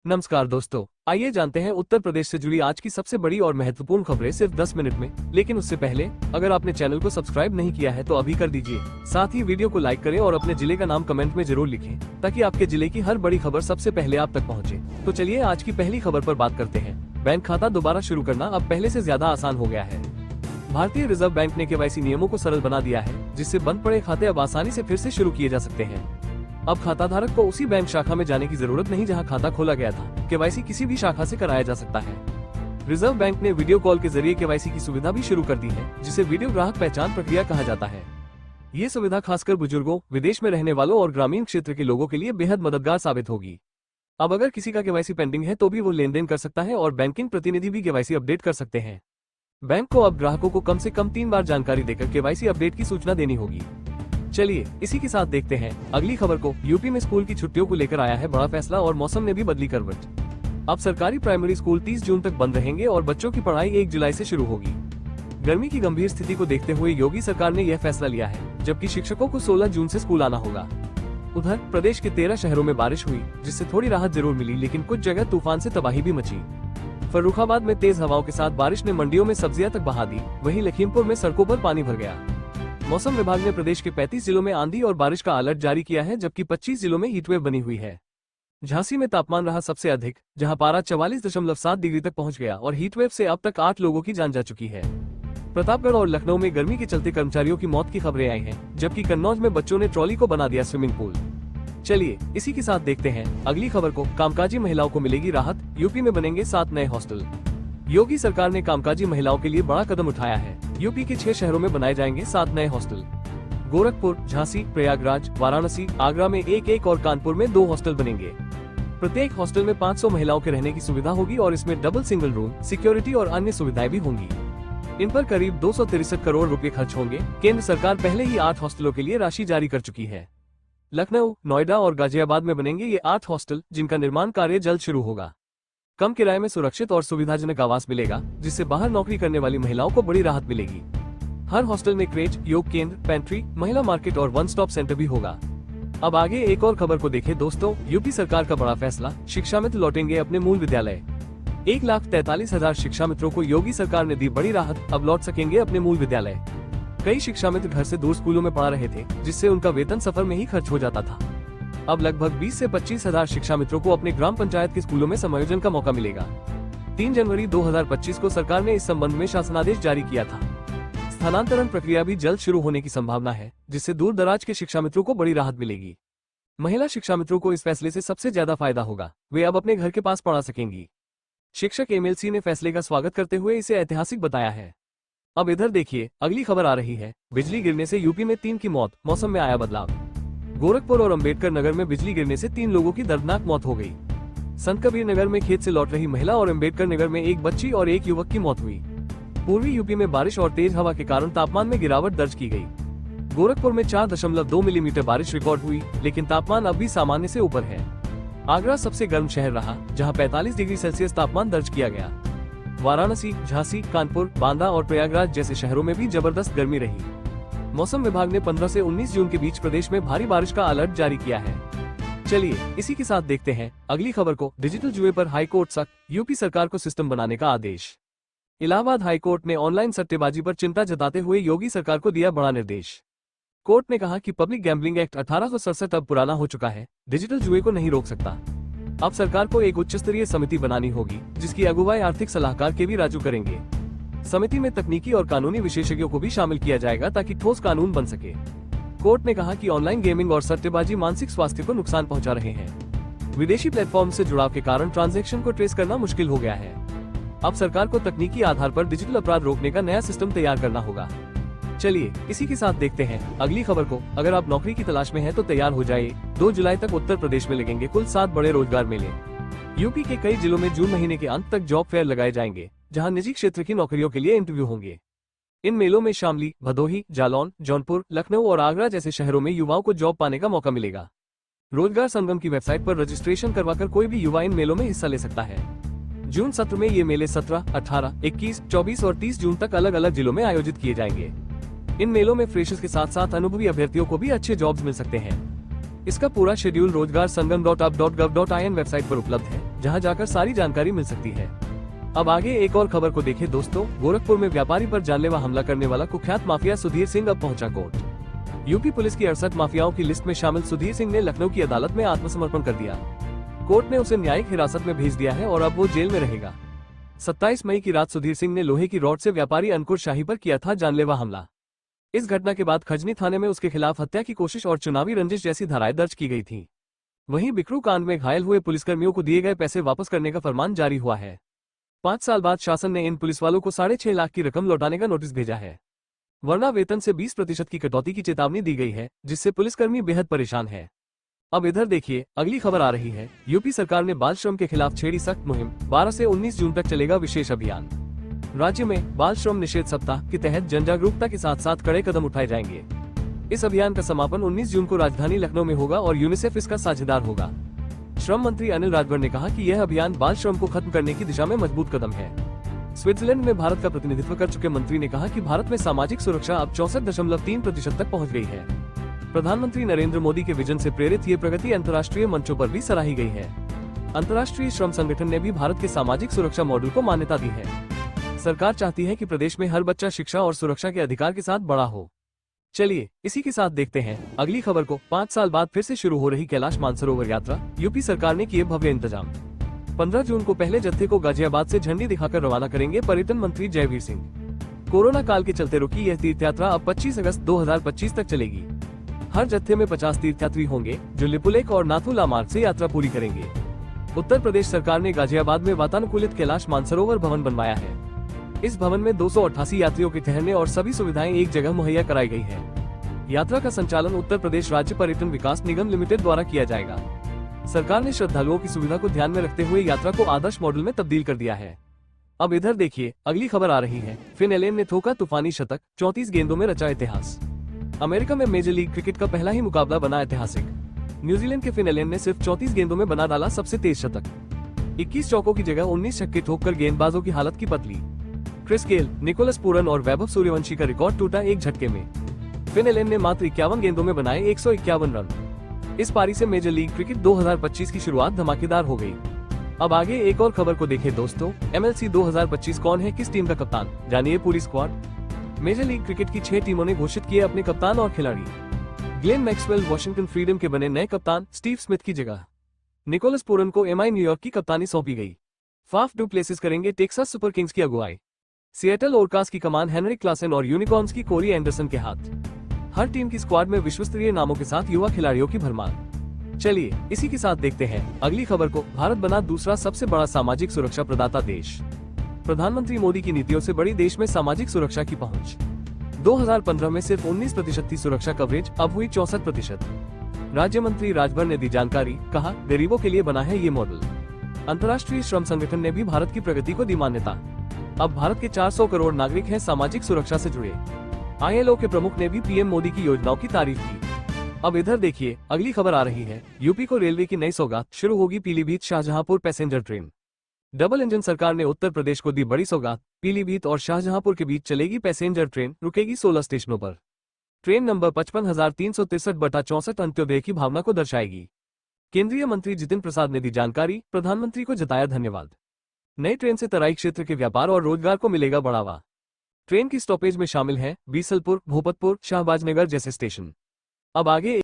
नमस्कार दोस्तों, आइए जानते हैं उत्तर प्रदेश से जुड़ी आज की सबसे बड़ी और महत्वपूर्ण खबरें सिर्फ 10 मिनट में। लेकिन उससे पहले अगर आपने चैनल को सब्सक्राइब नहीं किया है तो अभी कर दीजिए। साथ ही वीडियो को लाइक करें और अपने जिले का नाम कमेंट में जरूर लिखें ताकि आपके जिले की हर बड़ी खबर सबसे पहले आप तक पहुँचे। तो चलिए आज की पहली खबर पर बात करते हैं। बैंक खाता दोबारा शुरू करना अब पहले से ज्यादा आसान हो गया है। भारतीय रिजर्व बैंक ने KYC नियमों को सरल बना दिया है, जिससे बंद पड़े खाते अब आसानी से फिर से शुरू किए जा सकते हैं। अब खाता धारक को उसी बैंक शाखा में जाने की जरूरत नहीं जहां खाता खोला गया था। KYC किसी भी शाखा से कराया जा सकता है। रिजर्व बैंक ने वीडियो कॉल के जरिए KYC की सुविधा भी शुरू कर दी है, जिसे वीडियो ग्राहक पहचान प्रक्रिया कहा जाता है। ये सुविधा खासकर बुजुर्गों, विदेश में रहने वालों और ग्रामीण क्षेत्र के लोगों के लिए बेहद मददगार साबित होगी। अब अगर किसी का KYC पेंडिंग है तो भी वो लेन देन कर सकता है और बैंकिंग प्रतिनिधि भी KYC अपडेट कर सकते हैं। बैंक को अब ग्राहकों को कम से कम 3 बार जानकारी देकर KYC अपडेट की सूचना देनी होगी। चलिए इसी के साथ देखते हैं अगली खबर को। यूपी में स्कूल की छुट्टियों को लेकर आया है बड़ा फैसला और मौसम ने भी बदली करवट। अब सरकारी प्राइमरी स्कूल 30 जून तक बंद रहेंगे और बच्चों की पढ़ाई 1 जुलाई से शुरू होगी। गर्मी की गंभीर स्थिति को देखते हुए योगी सरकार ने यह फैसला लिया है, जबकि शिक्षकों को 16 जून से स्कूल आना होगा। उधर प्रदेश के 13 शहरों में बारिश हुई, जिससे थोड़ी राहत जरूर मिली, लेकिन कुछ जगह तूफान से तबाही भी मची। फर्रुखाबाद में तेज हवाओं के साथ बारिश ने मंडियों में सब्जियां तक बहा दी। वहीं लखीमपुर में सड़कों पर पानी भर गया। मौसम विभाग ने प्रदेश के 35 जिलों में आंधी और बारिश का अलर्ट जारी किया है, जबकि 25 जिलों में हीटवेव बनी हुई है। झांसी में तापमान रहा सबसे अधिक, जहां पारा 44.7 डिग्री तक पहुंच गया और हीटवेव से अब तक 8 लोगों की जान जा चुकी है। प्रतापगढ़ और लखनऊ में गर्मी के चलते कर्मचारियों की मौत की खबरें आई हैं, जबकि कन्नौज में बच्चों ने ट्रॉली को बना दिया स्विमिंग पूल। चलिए इसी के साथ देखते हैं अगली खबर को। कामकाजी महिलाओं को मिलेगी राहत, यूपी में बनेंगे 7 नए हॉस्टल। योगी सरकार ने कामकाजी महिलाओं के लिए बड़ा कदम उठाया है। यूपी के 6 शहरों में बनाए जाएंगे 7 नए हॉस्टल। गोरखपुर, झांसी, प्रयागराज, वाराणसी, आगरा में 1 और कानपुर में 2 हॉस्टल बनेंगे। प्रत्येक हॉस्टल में 500 महिलाओं के रहने की सुविधा होगी और इसमें डबल सिंगल रूम, सिक्योरिटी और अन्य सुविधाएं भी होंगी। इन पर करीब 263 करोड़ रुपए खर्च होंगे। केंद्र सरकार पहले ही 8 हॉस्टलों के लिए राशि जारी कर चुकी है। लखनऊ, नोएडा और गाजियाबाद में बनेंगे ये 8 हॉस्टल, जिनका निर्माण कार्य जल्द शुरू होगा। कम किराए में सुरक्षित और सुविधाजनक आवास मिलेगा, जिससे बाहर नौकरी करने वाली महिलाओं को बड़ी राहत मिलेगी। हर हॉस्टल में क्रेच, योग केंद्र, पेंट्री, महिला मार्केट और 1 स्टॉप सेंटर भी होगा। अब आगे एक और खबर को देखें दोस्तों। यूपी सरकार का बड़ा फैसला, शिक्षा मित्र लौटेंगे अपने मूल विद्यालय। 1,43,000 शिक्षा मित्रों को योगी सरकार ने दी बड़ी राहत, अब लौट सकेंगे अपने मूल विद्यालय। कई शिक्षा मित्र घर से दूर स्कूलों में पढ़ा रहे थे, जिससे उनका वेतन सफर में ही खर्च हो जाता था। अब लगभग 20 से 25,000 शिक्षा मित्रों को अपने ग्राम पंचायत के स्कूलों में समायोजन का मौका मिलेगा। 3 जनवरी 2025 को सरकार ने इस संबंध में शासनादेश जारी किया था। स्थानांतरण प्रक्रिया भी जल्द शुरू होने की संभावना है, जिससे दूर दराज के शिक्षा मित्रों को बड़ी राहत मिलेगी। महिला शिक्षा मित्रों को इस फैसले से सबसे ज्यादा फायदा होगा। वे अब अपने घर के पास पढ़ा सकेंगी। शिक्षक MLC ने फैसले का स्वागत करते हुए इसे ऐतिहासिक बताया है। अब इधर देखिए अगली खबर आ रही है। बिजली गिरने से यूपी में 3 की मौत, मौसम में आया बदलाव। गोरखपुर और अंबेडकर नगर में बिजली गिरने से 3 लोगों की दर्दनाक मौत हो गई। संत कबीर नगर में खेत से लौट रही महिला और अंबेडकर नगर में एक बच्ची और एक युवक की मौत हुई। पूर्वी यूपी में बारिश और तेज हवा के कारण तापमान में गिरावट दर्ज की गई। गोरखपुर में 4.2 मिलीमीटर बारिश रिकॉर्ड हुई, लेकिन तापमान अब भी सामान्य से ऊपर है। आगरा सबसे गर्म शहर रहा, जहां 45 डिग्री सेल्सियस तापमान दर्ज किया गया। वाराणसी, झांसी, कानपुर, बांदा और प्रयागराज जैसे शहरों में भी जबरदस्त गर्मी रही। मौसम विभाग ने 15 से 19 जून के बीच प्रदेश में भारी बारिश का अलर्ट जारी किया है। चलिए इसी के साथ देखते हैं अगली खबर को। डिजिटल जुए पर हाईकोर्ट सख्त, यूपी सरकार को सिस्टम बनाने का आदेश। इलाहाबाद हाईकोर्ट ने ऑनलाइन सट्टेबाजी पर चिंता जताते हुए योगी सरकार को दिया बड़ा निर्देश। कोर्ट ने कहा कि पब्लिक गैम्बलिंग एक्ट 1867 अब पुराना हो चुका है, डिजिटल जुए को नहीं रोक सकता। अब सरकार को एक उच्च स्तरीय समिति बनानी होगी, जिसकी अगुवाई आर्थिक सलाहकार KV राजू करेंगे। समिति में तकनीकी और कानूनी विशेषज्ञों को भी शामिल किया जाएगा ताकि ठोस कानून बन सके। कोर्ट ने कहा कि ऑनलाइन गेमिंग और सट्टेबाजी मानसिक स्वास्थ्य को नुकसान पहुंचा रहे हैं। विदेशी प्लेटफॉर्म से जुड़ाव के कारण ट्रांजैक्शन को ट्रेस करना मुश्किल हो गया है। अब सरकार को तकनीकी आधार पर डिजिटल अपराध रोकने का नया सिस्टम तैयार करना होगा। चलिए इसी के साथ देखते हैं अगली खबर को। अगर आप नौकरी की तलाश में हैं तो तैयार हो जाइए। 2 जुलाई तक उत्तर प्रदेश में लगेंगे कुल 7 बड़े रोजगार मेले। यूपी के कई जिलों में जून महीने के अंत तक जॉब फेयर लगाए जाएंगे, जहां निजी क्षेत्र की नौकरियों के लिए इंटरव्यू होंगे। इन मेलों में शामली, भदोही, जालौन, जौनपुर, लखनऊ और आगरा जैसे शहरों में युवाओं को जॉब पाने का मौका मिलेगा। रोजगार संगम की वेबसाइट पर रजिस्ट्रेशन करवाकर कोई भी युवा इन मेलों में हिस्सा ले सकता है। जून सत्र में ये मेले 17, 18, 21, 24 और 30 जून तक अलग अलग जिलों में आयोजित किए जाएंगे। इन मेलों में फ्रेशर्स के साथ साथ अनुभवी अभ्यर्थियों को भी अच्छे जॉब्स मिल सकते हैं। इसका पूरा शेड्यूल रोजगार संगम.up.gov.in वेबसाइट पर उपलब्ध है। जहां जाकर सारी जानकारी मिल सकती है। अब आगे एक और खबर को देखें दोस्तों। गोरखपुर में व्यापारी पर जानलेवा हमला करने वाला कुख्यात माफिया सुधीर सिंह अब पहुंचा कोर्ट। यूपी पुलिस की 68 माफियाओं की लिस्ट में शामिल सुधीर सिंह ने लखनऊ की अदालत में आत्मसमर्पण कर दिया। कोर्ट ने उसे न्यायिक हिरासत में भेज दिया है और अब वो जेल में रहेगा। 27 मई की रात सुधीर सिंह ने लोहे की रॉड से व्यापारी अंकुर शाही पर किया था जानलेवा हमला। इस घटना के बाद खजनी थाने में उसके खिलाफ हत्या की कोशिश और चुनावी रंजिश जैसी धाराएं दर्ज की गई थी। वहीं बिकरू कांड में घायल हुए पुलिसकर्मियों को दिए गए पैसे वापस करने का फरमान जारी हुआ है। 5 साल बाद शासन ने इन पुलिस वालों को 6.5 लाख की रकम लौटाने का नोटिस भेजा है, वरना वेतन से 20% की कटौती की चेतावनी दी गई है, जिससे पुलिसकर्मी बेहद परेशान है। अब इधर देखिए अगली खबर आ रही है। यूपी सरकार ने बाल श्रम के खिलाफ छेड़ी सख्त मुहिम। 12 से 19 जून तक चलेगा विशेष अभियान। राज्य में बाल श्रम निषेध सप्ताह के तहत जनजागरूकता के साथ साथ कड़े कदम उठाए जाएंगे। इस अभियान का समापन 19 जून को राजधानी लखनऊ में होगा और यूनिसेफ इसका साझेदार होगा। श्रम मंत्री अनिल राजभर ने कहा कि यह अभियान बाल श्रम को खत्म करने की दिशा में मजबूत कदम है। स्विट्जरलैंड में भारत का प्रतिनिधित्व कर चुके मंत्री ने कहा कि भारत में सामाजिक सुरक्षा अब 64.3% तक पहुंच गई है। प्रधानमंत्री नरेंद्र मोदी के विजन से प्रेरित ये प्रगति अंतर्राष्ट्रीय मंचों पर भी सराही गई है। अंतर्राष्ट्रीय श्रम संगठन ने भी भारत के सामाजिक सुरक्षा मॉडल को मान्यता दी है। सरकार चाहती है कि प्रदेश में हर बच्चा शिक्षा और सुरक्षा के अधिकार के साथ बड़ा हो। चलिए इसी के साथ देखते हैं अगली खबर को। 5 साल बाद फिर से शुरू हो रही कैलाश मानसरोवर यात्रा। यूपी सरकार ने किए भव्य इंतजाम। 15 जून को पहले जत्थे को गाजियाबाद से झंडी दिखाकर रवाना करेंगे पर्यटन मंत्री जयवीर सिंह। कोरोना काल के चलते रुकी यह तीर्थ यात्रा अब 25 अगस्त 2025 तक चलेगी। हर जत्थे में 50 तीर्थयात्री होंगे जो लिपुलेख और नाथुला मार्ग से यात्रा पूरी करेंगे। उत्तर प्रदेश सरकार ने गाजियाबाद में वातानुकूलित कैलाश मानसरोवर भवन बनवाया है। इस भवन में 288 यात्रियों के ठहरने और सभी सुविधाएं एक जगह मुहैया कराई गई है। यात्रा का संचालन उत्तर प्रदेश राज्य पर्यटन विकास निगम लिमिटेड द्वारा किया जाएगा। सरकार ने श्रद्धालुओं की सुविधा को ध्यान में रखते हुए यात्रा को आदर्श मॉडल में तब्दील कर दिया है। अब इधर देखिए अगली खबर आ रही है। फिन एलेन ने ठोका तूफानी शतक। 34 गेंदों में रचा इतिहास। अमेरिका में मेजर लीग क्रिकेट का पहला ही मुकाबला बना ऐतिहासिक। न्यूजीलैंड के फिन एलेन ने सिर्फ 34 गेंदों में बना डाला सबसे तेज शतक। 21 चौकों की जगह 19 छक्के ठोककर गेंदबाजों की हालत की पतली। क्रिस गेल, निकोलस पूरन और वैभव सूर्यवंशी का रिकॉर्ड टूटा एक झटके में। फिन एलेन ने मात्र 51 गेंदों में बनाए 151 रन। इस पारी से मेजर लीग क्रिकेट 2025 की शुरुआत धमाकेदार हो गई। अब आगे एक और खबर को देखें दोस्तों। MLC 2025 कौन है किस टीम का कप्तान, जानिए पूरी स्क्वाड। मेजर लीग क्रिकेट की 6 टीमों ने घोषित किए अपने कप्तान और खिलाड़ी। ग्लेन मैक्सवेल वॉशिंगटन फ्रीडम के बने नए कप्तान। स्टीव स्मिथ की जगह निकोलस पूरन को MI न्यूयॉर्क की कप्तानी सौंपी गई। फाफ डू प्लेसिस करेंगे टेक्सास सुपर किंग्स की अगुवाई। सिएटल ओरकास की कमान हेनरिक क्लासन और यूनिकॉर्न्स की कोरी एंडरसन के हाथ। हर टीम की स्क्वाड में विश्वस्तरीय नामों के साथ युवा खिलाड़ियों की भरमार। चलिए इसी के साथ देखते हैं अगली खबर को। भारत बना दूसरा सबसे बड़ा सामाजिक सुरक्षा प्रदाता देश। प्रधानमंत्री मोदी की नीतियों से बड़ी देश में सामाजिक सुरक्षा की पहुंच। 2015 में सिर्फ 19% थी सुरक्षा कवरेज, अब हुई 64%। राज्य मंत्री राजभर ने दी जानकारी, कहा गरीबों के लिए बना है ये मॉडल। अंतर्राष्ट्रीय श्रम संगठन ने भी भारत की प्रगति को दी मान्यता। अब भारत के 400 करोड़ नागरिक हैं सामाजिक सुरक्षा से जुड़े। ILO के प्रमुख ने भी PM मोदी की योजनाओं की तारीफ की। अब इधर देखिए अगली खबर आ रही है। यूपी को रेलवे की नई सौगात, शुरू होगी Pilibhit Shahjahanpur passenger train. Double engine सरकार ने उत्तर प्रदेश को दी बड़ी सौगात। पीलीभीत और शाहजहांपुर के बीच चलेगी पैसेंजर ट्रेन, रुकेगी 16 स्टेशनों पर। ट्रेन नंबर 55,363/64 अंत्योदय की भावना को दर्शाएगी। केंद्रीय मंत्री जितिन प्रसाद ने दी जानकारी, प्रधानमंत्री को जताया धन्यवाद। नई ट्रेन से तराई क्षेत्र के व्यापार और रोजगार को मिलेगा बढ़ावा। ट्रेन की स्टॉपेज में शामिल है बीसलपुर, भोपतपुर, शाहबाजनगर जैसे स्टेशन। अब आगे